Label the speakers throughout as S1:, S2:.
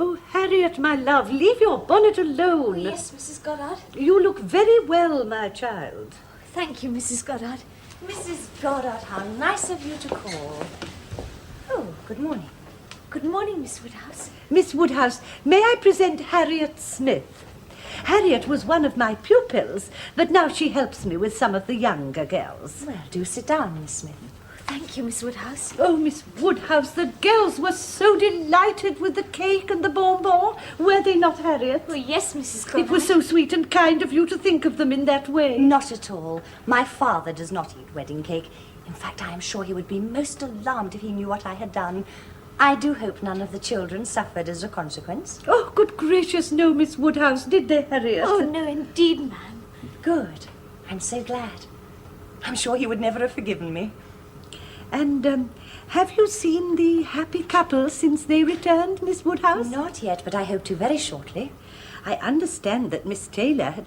S1: Oh, Harriet, my love, leave your bonnet alone.
S2: Oh, yes, Mrs. Goddard.
S1: You look very well, my child.
S2: Thank you, Mrs. Goddard. Mrs. Goddard, how nice of you to call. Oh, good morning. Good morning, Miss Woodhouse.
S1: Miss Woodhouse, may I present Harriet Smith? Harriet was one of my pupils, but now she helps me with some of the younger girls.
S2: Well, do sit down, Miss Smith. Thank you, Miss Woodhouse.
S1: Oh, Miss Woodhouse, the girls were so delighted with the cake and the bonbon, were they not, Harriet?
S2: Oh, yes, Mrs. Goddard.
S1: It was so sweet and kind of you to think of them in that way.
S2: Not at all. My father does not eat wedding cake. In fact, I am sure he would be most alarmed if he knew what I had done. I do hope none of the children suffered as a consequence.
S1: Oh, good gracious, no, Miss Woodhouse, did they, Harriet?
S2: Oh, no, indeed, ma'am. Good. I'm so glad. I'm sure he would never have forgiven me.
S1: And, have you seen the happy couple since they returned, Miss Woodhouse?
S2: Not yet, but I hope to very shortly.
S1: I understand that Miss Taylor had...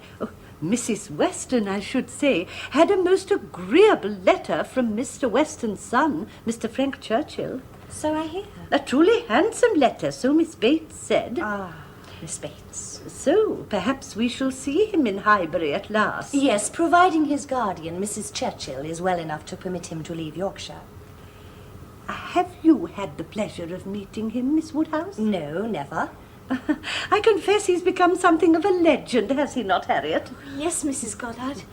S1: Mrs. Weston, I should say, had a most agreeable letter from Mr. Weston's son, Mr. Frank Churchill.
S2: So I hear.
S1: A truly handsome letter, so Miss Bates said.
S2: Ah, Miss Bates.
S1: So, perhaps we shall see him in Highbury at last.
S2: Yes, providing his guardian, Mrs. Churchill, is well enough to permit him to leave Yorkshire.
S1: Have you had the pleasure of meeting him, Miss Woodhouse?
S2: No, never.
S1: I confess he's become something of a legend, has he not, Harriet?
S2: Yes, Mrs. Goddard.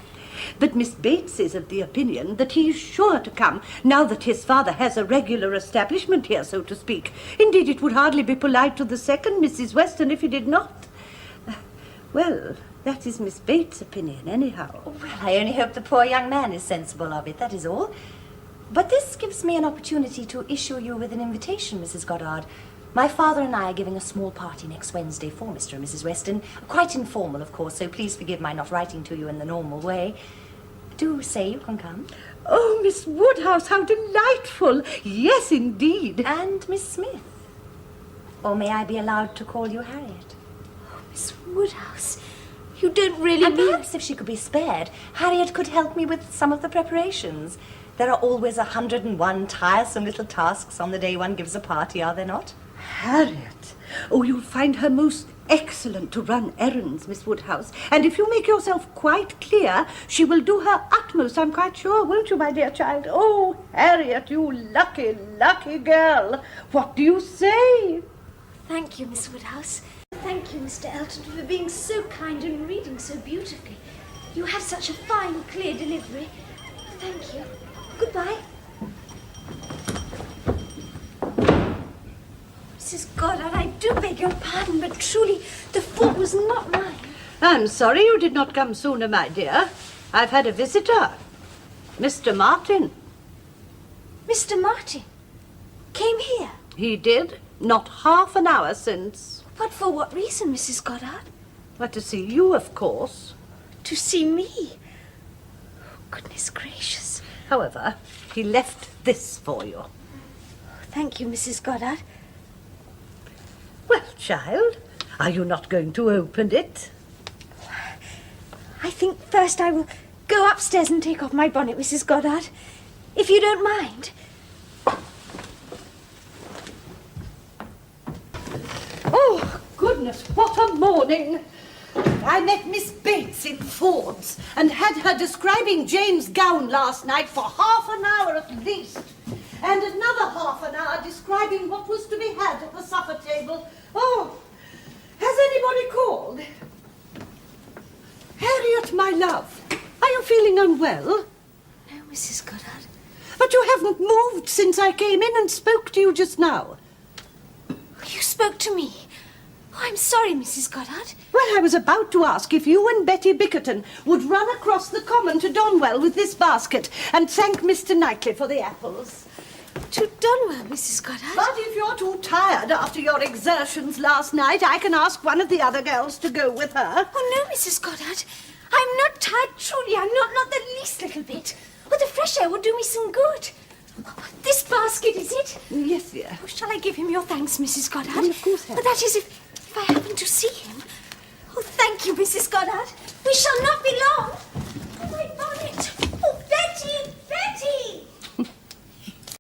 S1: But Miss Bates is of the opinion that he is sure to come, now that his father has a regular establishment here, so to speak. Indeed, it would hardly be polite to the second Mrs. Weston if he did not. Well, that is Miss Bates' opinion, anyhow.
S2: Well, I only hope the poor young man is sensible of it, that is all. But this gives me an opportunity to issue you with an invitation, Mrs. Goddard. My father and I are giving a small party next Wednesday for Mr. and Mrs. Weston. Quite informal, of course, so please forgive my not writing to you in the normal way. Do say you can come.
S1: Oh, Miss Woodhouse, how delightful! Yes, indeed.
S2: And Miss Smith. Or may I be allowed to call you Harriet? Oh, Miss Woodhouse, you don't really
S1: And
S2: perhaps if she could be spared, Harriet could help me with some of the preparations. There are always 101 tiresome little tasks on the day one gives a party, are there not?
S1: Harriet! Oh, you'll find her most excellent to run errands, Miss Woodhouse. And if you make yourself quite clear, she will do her utmost, I'm quite sure, won't you, my dear child? Oh, Harriet, you lucky, lucky girl. What do you say?
S2: Thank you, Miss Woodhouse. Thank you, Mr. Elton, for being so kind and reading so beautifully. You have such a fine, clear delivery. Thank you. Goodbye. Mrs. Goddard, I do beg your pardon, but truly the fault was not mine.
S1: I'm sorry you did not come sooner, my dear. I've had a visitor. Mr. Martin.
S2: Mr. Martin came here?
S1: He did, not half an hour since.
S2: But for what reason, Mrs. Goddard?
S1: But to see you, of course.
S2: To see me? Oh, goodness gracious.
S1: However, he left this for you.
S2: Thank you, Mrs. Goddard.
S1: Well, child, are you not going to open it?
S2: I think first I will go upstairs and take off my bonnet, Mrs. Goddard, if you don't mind.
S1: Oh, goodness, what a morning! I met Miss Bates in Ford's and had her describing Jane's gown last night for half an hour at least. And another half an hour describing what was to be had at the supper table. Oh, has anybody called? Harriet, my love, are you feeling unwell?
S2: No, Mrs. Goddard.
S1: But you haven't moved since I came in and spoke to you just now.
S2: You spoke to me. Oh, I'm sorry, Mrs. Goddard.
S1: Well, I was about to ask if you and Betty Bickerton would run across the common to Donwell with this basket and thank Mr. Knightley for the apples.
S2: To Donwell, Mrs. Goddard?
S1: But if you're too tired after your exertions last night, I can ask one of the other girls to go with her.
S2: Oh, no, Mrs. Goddard. I'm not tired, truly. I'm not the least little bit. Oh, the fresh air would do me some good. Oh, this basket, is it?
S1: Yes, dear.
S2: Oh, shall I give him your thanks, Mrs. Goddard?
S1: Well, of course,
S2: But that is if I happen to see him. Oh, thank you, Mrs. Goddard. We shall not